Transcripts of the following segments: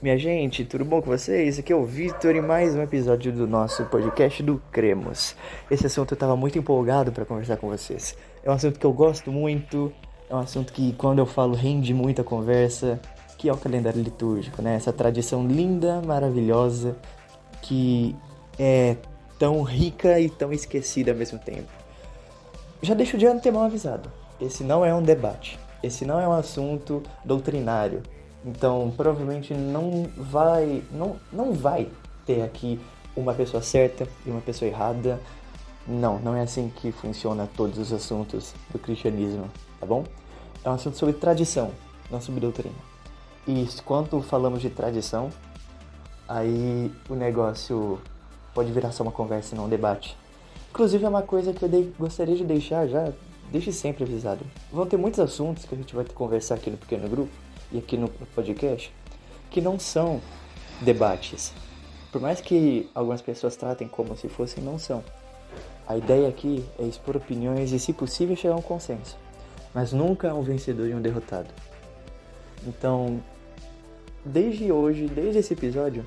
Minha gente, tudo bom com vocês? Aqui é o Vitor e mais um episódio do nosso podcast do Cremos. Esse assunto eu tava muito empolgado para conversar com vocês. É um assunto que eu gosto muito, é um assunto que quando eu falo rende muita conversa, que é o calendário litúrgico, né? Essa tradição linda, maravilhosa, que é tão rica e tão esquecida ao mesmo tempo. Já deixo de antemão avisado, esse não é um debate, esse não é um assunto doutrinário. Então, provavelmente não vai ter aqui uma pessoa certa e uma pessoa errada. Não é assim que funciona todos os assuntos do cristianismo, tá bom? É um assunto sobre tradição, não sobre doutrina. E quando falamos de tradição, aí o negócio pode virar só uma conversa e não um debate. Inclusive é uma coisa que eu gostaria de deixar já, desde sempre avisado. Vão ter muitos assuntos que a gente vai conversar aqui no pequeno grupo e aqui no podcast, que não são debates. Por mais que algumas pessoas tratem como se fossem, não são. A ideia aqui é expor opiniões e, se possível, chegar a um consenso. Mas nunca há um vencedor e um derrotado. Então, desde hoje, desde esse episódio,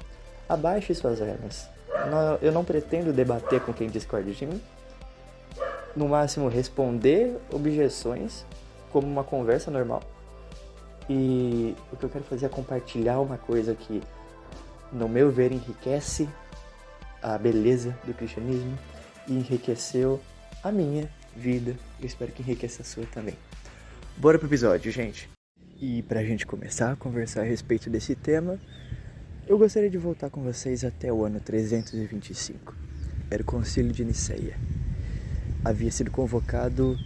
abaixe suas armas. Eu não pretendo debater com quem discorda de mim. No máximo, responder objeções como uma conversa normal. E o que eu quero fazer é compartilhar uma coisa que, no meu ver, enriquece a beleza do cristianismo e enriqueceu a minha vida. Eu espero que enriqueça a sua também. Bora pro episódio, gente! E pra gente começar a conversar a respeito desse tema, eu gostaria de voltar com vocês até o ano 325. Era o Concílio de Nicéia. Havia sido convocado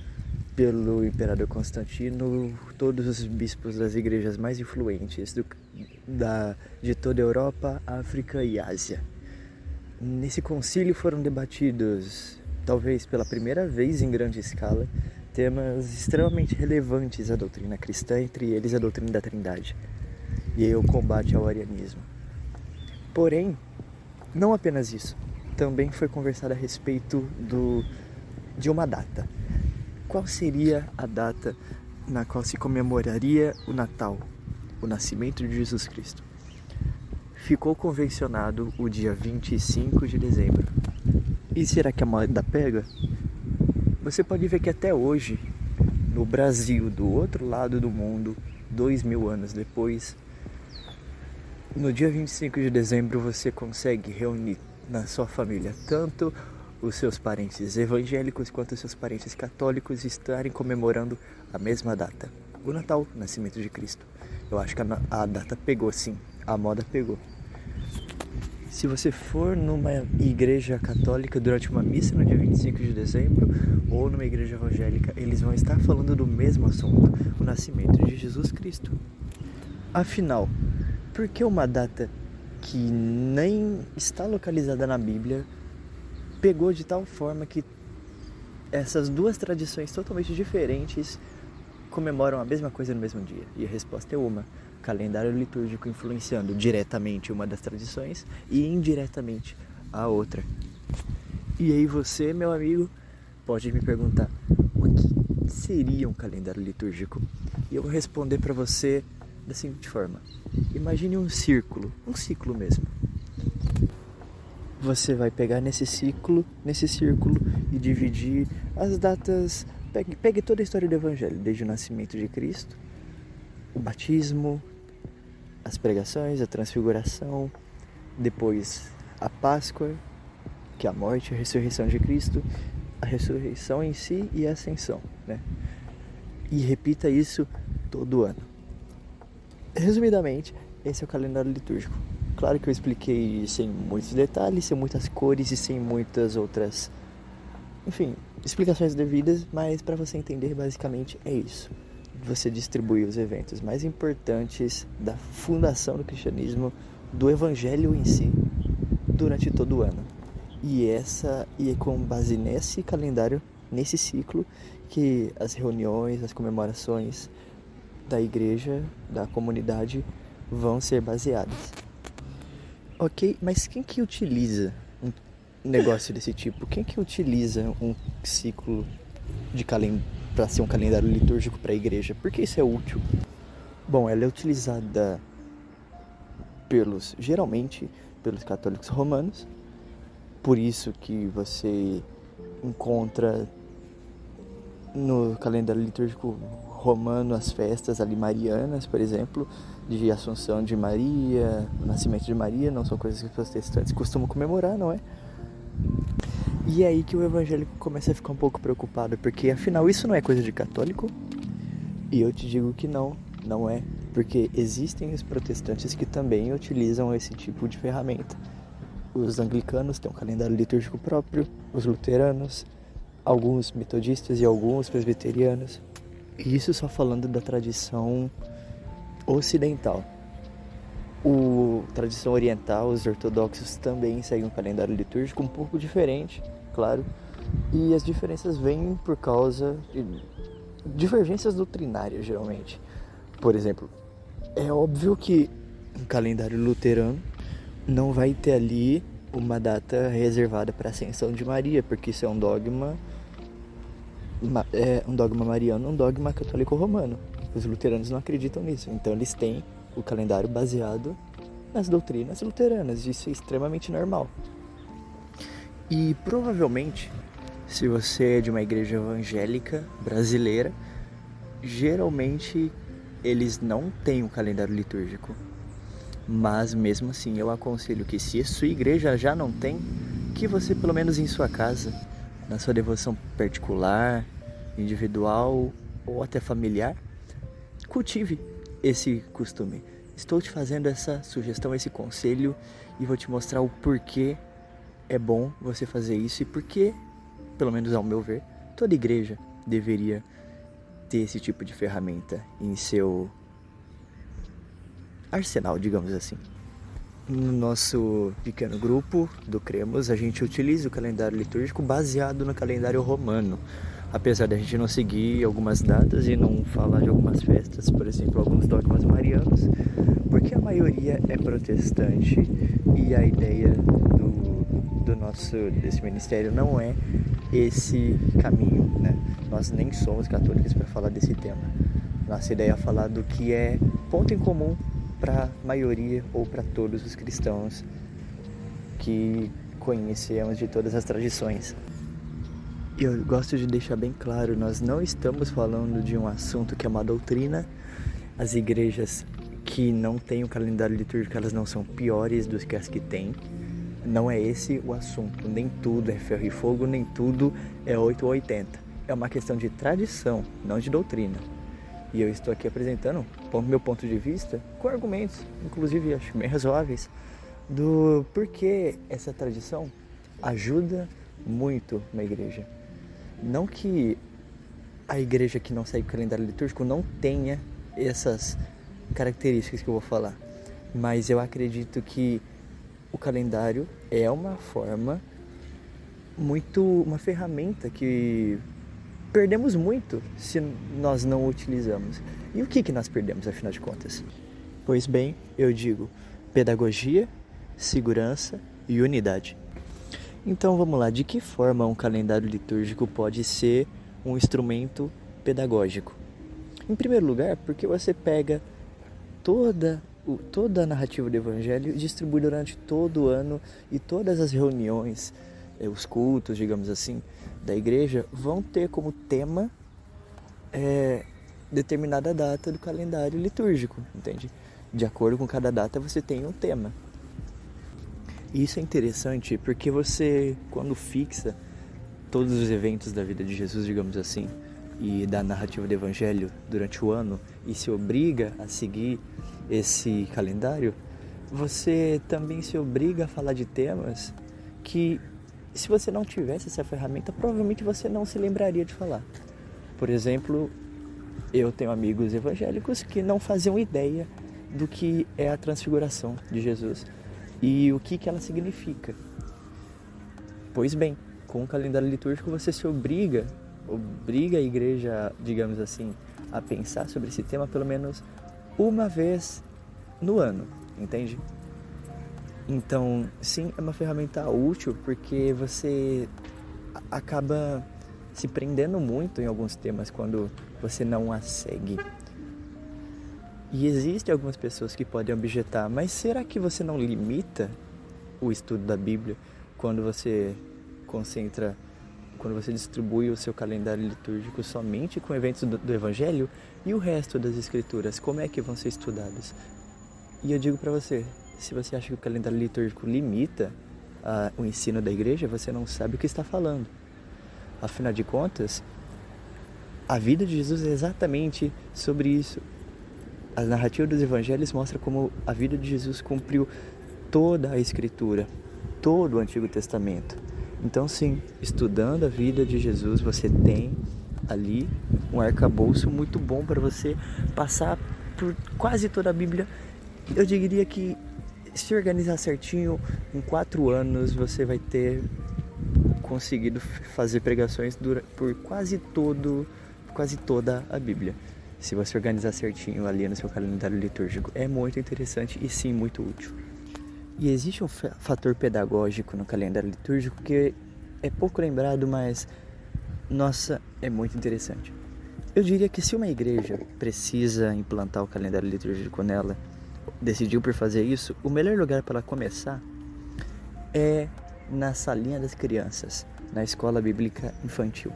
pelo imperador Constantino todos os bispos das igrejas mais influentes de toda a Europa, África e Ásia. Nesse concílio foram debatidos, talvez pela primeira vez em grande escala, temas extremamente relevantes à doutrina cristã, entre eles a doutrina da Trindade e o combate ao arianismo. Porém, não apenas isso, também foi conversado a respeito de uma data. Qual seria a data na qual se comemoraria o Natal, o nascimento de Jesus Cristo? Ficou convencionado o dia 25 de dezembro. E será que a moda pega? Você pode ver que até hoje, no Brasil, do outro lado do mundo, 2000 anos depois, no dia 25 de dezembro você consegue reunir na sua família tanto os seus parentes evangélicos quanto os seus parentes católicos estarem comemorando a mesma data, o Natal, o nascimento de Cristo. Eu acho que a data pegou, sim, a moda pegou. Se você for numa igreja católica durante uma missa no dia 25 de dezembro ou numa igreja evangélica, eles vão estar falando do mesmo assunto, o nascimento de Jesus Cristo. Afinal, por que uma data que nem está localizada na Bíblia pegou de tal forma que essas duas tradições totalmente diferentes comemoram a mesma coisa no mesmo dia? E a resposta é uma: calendário litúrgico influenciando diretamente uma das tradições e indiretamente a outra. E aí você, meu amigo, pode me perguntar: o que seria um calendário litúrgico? E eu vou responder para você da seguinte forma: imagine um ciclo mesmo. Você vai pegar nesse círculo e dividir as datas. Pegue toda a história do Evangelho, desde o nascimento de Cristo, o batismo, as pregações, a transfiguração, depois a Páscoa, que é a morte e a ressurreição de Cristo, a ressurreição em si e a ascensão, né? E repita isso todo ano. Resumidamente, esse é o calendário litúrgico. Claro que eu expliquei sem muitos detalhes, sem muitas cores e sem muitas outras, enfim, explicações devidas, mas para você entender, basicamente é isso. Você distribui os eventos mais importantes da fundação do cristianismo, do evangelho em si, durante todo o ano. E é com base nesse calendário, nesse ciclo, que as reuniões, as comemorações da igreja, da comunidade, vão ser baseadas. Ok, mas quem que utiliza um negócio desse tipo? Quem que utiliza um ciclo de para ser um calendário litúrgico para a igreja? Por que isso é útil? Bom, ela é utilizada geralmente pelos católicos romanos. Por isso que você encontra no calendário litúrgico romano as festas ali marianas, por exemplo, de Assunção de Maria, Nascimento de Maria, não são coisas que os protestantes costumam comemorar, não é? E é aí que o evangélico começa a ficar um pouco preocupado, porque afinal isso não é coisa de católico? E eu te digo que não é, porque existem os protestantes que também utilizam esse tipo de ferramenta. Os anglicanos têm um calendário litúrgico próprio, os luteranos, alguns metodistas e alguns presbiterianos. E isso só falando da tradição ocidental. Tradição oriental, os ortodoxos também seguem um calendário litúrgico um pouco diferente, claro. E as diferenças vêm por causa de divergências doutrinárias, geralmente. Por exemplo, é óbvio que um calendário luterano não vai ter ali uma data reservada para a Ascensão de Maria, porque isso é um dogma mariano, um dogma católico romano. Os luteranos não acreditam nisso, então eles têm o calendário baseado nas doutrinas luteranas. Isso é extremamente normal. E provavelmente, se você é de uma igreja evangélica brasileira, geralmente eles não têm um calendário litúrgico. Mas mesmo assim, eu aconselho que, se a sua igreja já não tem, que você, pelo menos em sua casa, na sua devoção particular, individual ou até familiar, cultive esse costume. Estou te fazendo essa sugestão, esse conselho, e vou te mostrar o porquê é bom você fazer isso e porquê, pelo menos ao meu ver, toda igreja deveria ter esse tipo de ferramenta em seu arsenal, digamos assim. No nosso pequeno grupo do Cremos, a gente utiliza o calendário litúrgico baseado no calendário romano. Apesar da gente não seguir algumas datas e não falar de algumas festas, por exemplo, alguns dogmas marianos, porque a maioria é protestante e a ideia desse ministério não é esse caminho, né? Nós nem somos católicos para falar desse tema. Nossa ideia é falar do que é ponto em comum para a maioria ou para todos os cristãos que conhecemos de todas as tradições. E eu gosto de deixar bem claro, nós não estamos falando de um assunto que é uma doutrina. As igrejas que não têm o calendário litúrgico, elas não são piores do que as que têm. Não é esse o assunto. Nem tudo é ferro e fogo, nem tudo é 8 ou 80. É uma questão de tradição, não de doutrina. E eu estou aqui apresentando o meu ponto de vista com argumentos, inclusive acho bem razoáveis, do porquê essa tradição ajuda muito uma igreja. Não que a igreja que não segue o calendário litúrgico não tenha essas características que eu vou falar, mas eu acredito que o calendário é uma ferramenta que perdemos muito se nós não o utilizamos. E o que nós perdemos, afinal de contas? Pois bem, eu digo pedagogia, segurança e unidade. Então vamos lá, de que forma um calendário litúrgico pode ser um instrumento pedagógico? Em primeiro lugar, porque você pega toda a narrativa do Evangelho e distribui durante todo o ano, e todas as reuniões, os cultos, digamos assim, da igreja vão ter como tema determinada data do calendário litúrgico, entende? De acordo com cada data você tem um tema. E isso é interessante porque você, quando fixa todos os eventos da vida de Jesus, digamos assim, e da narrativa do Evangelho durante o ano, e se obriga a seguir esse calendário, você também se obriga a falar de temas que, se você não tivesse essa ferramenta, provavelmente você não se lembraria de falar. Por exemplo, eu tenho amigos evangélicos que não faziam ideia do que é a transfiguração de Jesus e o que ela significa. Pois bem, com o calendário litúrgico você se obriga a igreja, digamos assim, a pensar sobre esse tema pelo menos uma vez no ano, entende? Então, sim, é uma ferramenta útil porque você acaba se prendendo muito em alguns temas quando você não a segue. E existem algumas pessoas que podem objetar, mas será que você não limita o estudo da Bíblia quando você distribui o seu calendário litúrgico somente com eventos do Evangelho e o resto das Escrituras? Como é que vão ser estudados? E eu digo para você, se você acha que o calendário litúrgico limita o ensino da igreja, você não sabe o que está falando. Afinal de contas, a vida de Jesus é exatamente sobre isso. A narrativa dos evangelhos mostra como a vida de Jesus cumpriu toda a Escritura, todo o Antigo Testamento. Então sim, estudando a vida de Jesus, você tem ali um arcabouço muito bom para você passar por quase toda a Bíblia. Eu diria que se organizar certinho, em 4 anos você vai ter conseguido fazer pregações por quase toda a Bíblia. Se você organizar certinho ali no seu calendário litúrgico, é muito interessante e sim muito útil. E existe um fator pedagógico no calendário litúrgico que é pouco lembrado, mas, nossa, é muito interessante. Eu diria que se uma igreja precisa implantar o calendário litúrgico nela, decidiu por fazer isso, o melhor lugar para ela começar é na salinha das crianças, na escola bíblica infantil.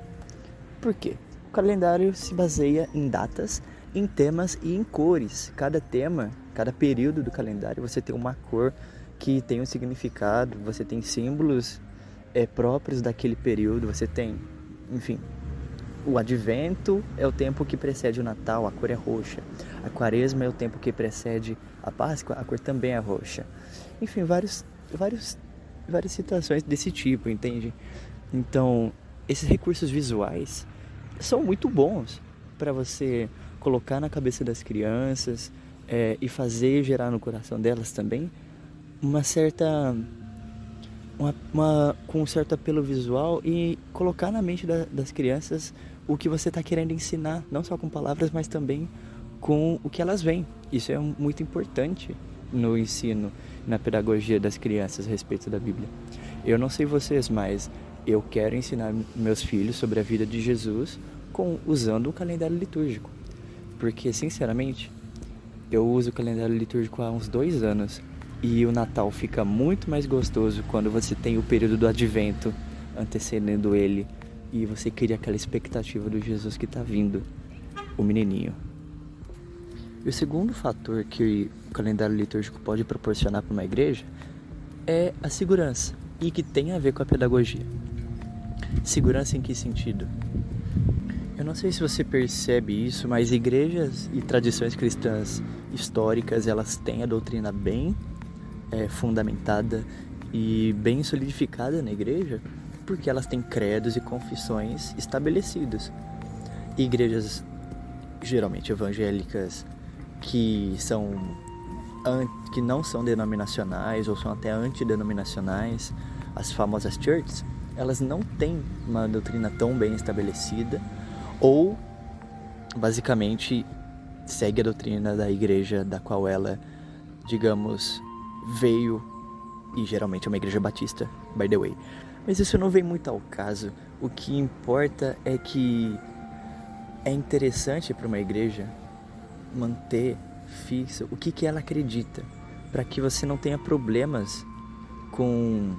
Por quê? O calendário se baseia em datas, em temas e em cores. Cada tema, cada período do calendário, você tem uma cor que tem um significado, você tem símbolos próprios daquele período, você tem, enfim, o advento é o tempo que precede o Natal, a cor é roxa. A quaresma é o tempo que precede a Páscoa, a cor também é roxa. Enfim, várias situações desse tipo, entende? Então, esses recursos visuais são muito bons para você colocar na cabeça das crianças e fazer gerar no coração delas também com um certo apelo visual e colocar na mente das crianças o que você está querendo ensinar, não só com palavras, mas também com o que elas veem. Isso é muito importante no ensino, na pedagogia das crianças a respeito da Bíblia. Eu não sei vocês, mas eu quero ensinar meus filhos sobre a vida de Jesus usando o calendário litúrgico. Porque, sinceramente, eu uso o calendário litúrgico há uns 2 anos e o Natal fica muito mais gostoso quando você tem o período do Advento antecedendo ele e você cria aquela expectativa do Jesus que está vindo, o menininho. E o segundo fator que o calendário litúrgico pode proporcionar para uma igreja é a segurança, e que tem a ver com a pedagogia. Segurança em que sentido? Eu não sei se você percebe isso, mas igrejas e tradições cristãs históricas, elas têm a doutrina bem fundamentada e bem solidificada na igreja, porque elas têm credos e confissões estabelecidos. Igrejas geralmente evangélicas que não são denominacionais ou são até antidenominacionais, as famosas churches, elas não têm uma doutrina tão bem estabelecida ou basicamente segue a doutrina da igreja da qual ela, digamos, veio, e geralmente é uma igreja batista, by the way. Mas isso não vem muito ao caso. O que importa é que é interessante para uma igreja manter fixo o que ela acredita, para que você não tenha problemas com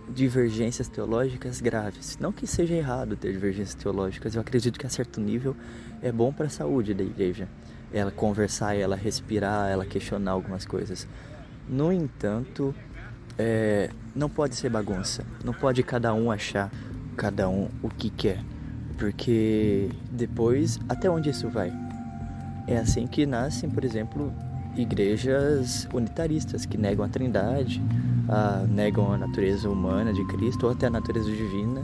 divergências teológicas graves. Não que seja errado ter divergências teológicas, eu acredito que a certo nível é bom para a saúde da igreja. Ela conversar, ela respirar, ela questionar algumas coisas. No entanto, não pode ser bagunça. Não pode cada um achar o que quer. Porque depois, até onde isso vai? É assim que nascem, por exemplo, igrejas unitaristas, que negam a Trindade, negam a natureza humana de Cristo ou até a natureza divina.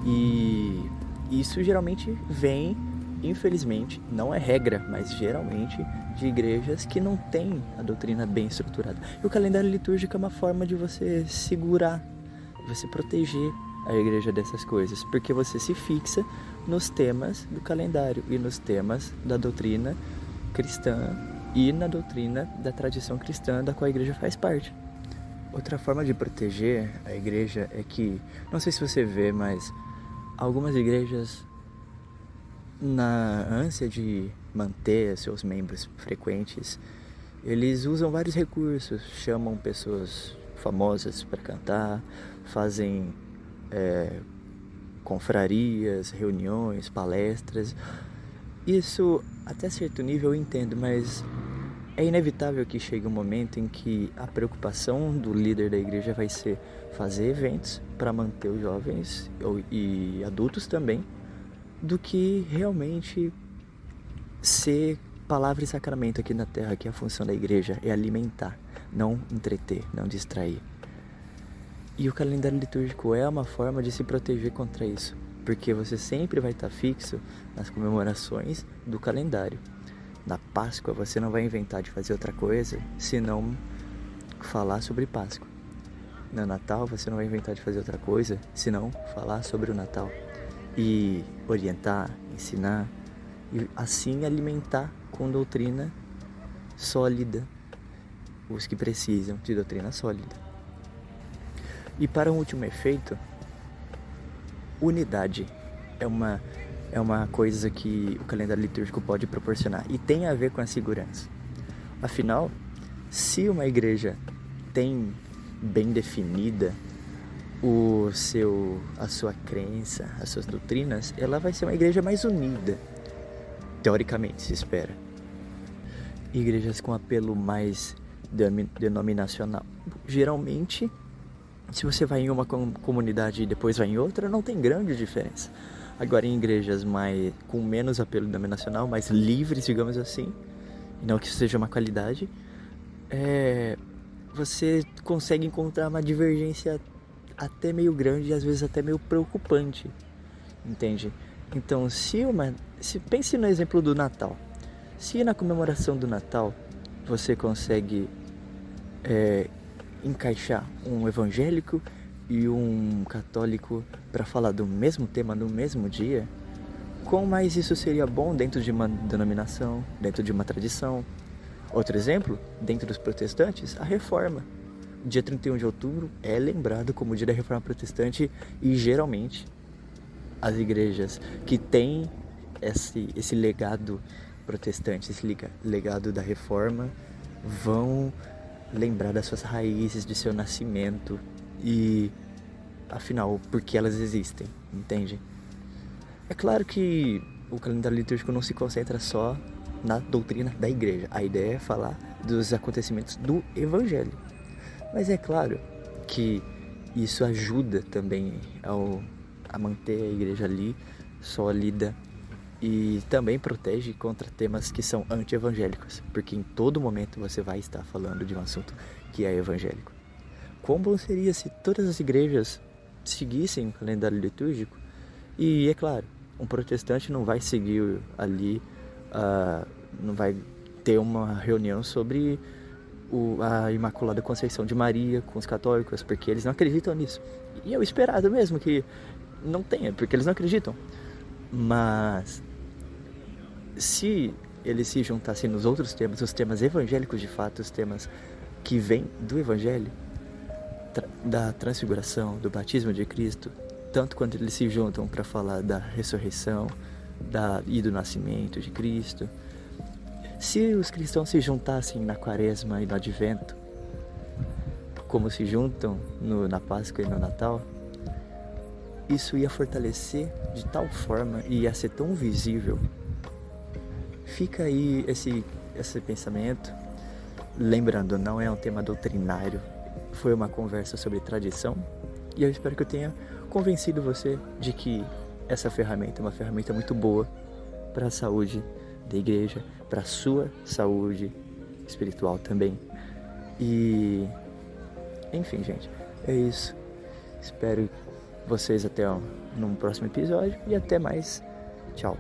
E isso geralmente vem, infelizmente, não é regra, mas geralmente de igrejas que não têm a doutrina bem estruturada. E o calendário litúrgico é uma forma de você segurar, você proteger a igreja dessas coisas, porque você se fixa nos temas do calendário e nos temas da doutrina cristã e na doutrina da tradição cristã da qual a igreja faz parte. Outra forma de proteger a igreja é que, não sei se você vê, mas algumas igrejas na ânsia de manter seus membros frequentes, eles usam vários recursos, chamam pessoas famosas para cantar, fazem confrarias, reuniões, palestras. Isso, até certo nível, eu entendo, mas é inevitável que chegue um momento em que a preocupação do líder da igreja vai ser fazer eventos para manter os jovens e adultos também, do que realmente ser palavra e sacramento aqui na terra, que é a função da igreja, é alimentar, não entreter, não distrair. E o calendário litúrgico é uma forma de se proteger contra isso, porque você sempre vai estar fixo nas comemorações do calendário. Na Páscoa você não vai inventar de fazer outra coisa senão falar sobre Páscoa. No Natal você não vai inventar de fazer outra coisa senão falar sobre o Natal. E orientar, ensinar e assim alimentar com doutrina sólida os que precisam de doutrina sólida. E para um último efeito, unidade é uma coisa que o calendário litúrgico pode proporcionar e tem a ver com a segurança. Afinal, se uma igreja tem bem definida a sua crença, as suas doutrinas, ela vai ser uma igreja mais unida, teoricamente se espera. Igrejas com apelo mais denominacional, geralmente, se você vai em uma comunidade e depois vai em outra, não tem grande diferença. Agora, em igrejas com menos apelo denominacional, mais livres, digamos assim, e não que isso seja uma qualidade, você consegue encontrar uma divergência até meio grande e às vezes até meio preocupante, entende? Então, pense no exemplo do Natal. Se na comemoração do Natal você consegue encaixar um evangélico e um católico para falar do mesmo tema no mesmo dia, quão mais isso seria bom dentro de uma denominação, dentro de uma tradição. Outro exemplo, dentro dos protestantes, a Reforma. O dia 31 de outubro é lembrado como o dia da Reforma Protestante e geralmente as igrejas que têm esse legado protestante, esse legado da Reforma, vão lembrar das suas raízes, de seu nascimento e, afinal, por que elas existem, entende? É claro que o calendário litúrgico não se concentra só na doutrina da igreja. A ideia é falar dos acontecimentos do evangelho. Mas é claro que isso ajuda também a manter a igreja ali sólida e também protege contra temas que são anti-evangélicos, porque em todo momento você vai estar falando de um assunto que é evangélico. Quão bom seria se todas as igrejas seguissem o calendário litúrgico? E é claro, um protestante não vai seguir ali, não vai ter uma reunião sobre a Imaculada Conceição de Maria com os católicos, porque eles não acreditam nisso. E é o esperado mesmo que não tenha, porque eles não acreditam. Mas se eles se juntassem nos outros temas, os temas evangélicos de fato, os temas que vêm do evangelho, da transfiguração, do batismo de Cristo, tanto quanto eles se juntam para falar da ressurreição e do nascimento de Cristo, se os cristãos se juntassem na Quaresma e no Advento, como se juntam na Páscoa e no Natal, isso ia fortalecer de tal forma e ia ser tão visível. Fica aí esse pensamento. Lembrando, não é um tema doutrinário, foi uma conversa sobre tradição e eu espero que eu tenha convencido você de que essa ferramenta é uma ferramenta muito boa para a saúde da igreja, para a sua saúde espiritual também. E enfim, gente, é isso. Espero vocês até num próximo episódio e até mais. Tchau.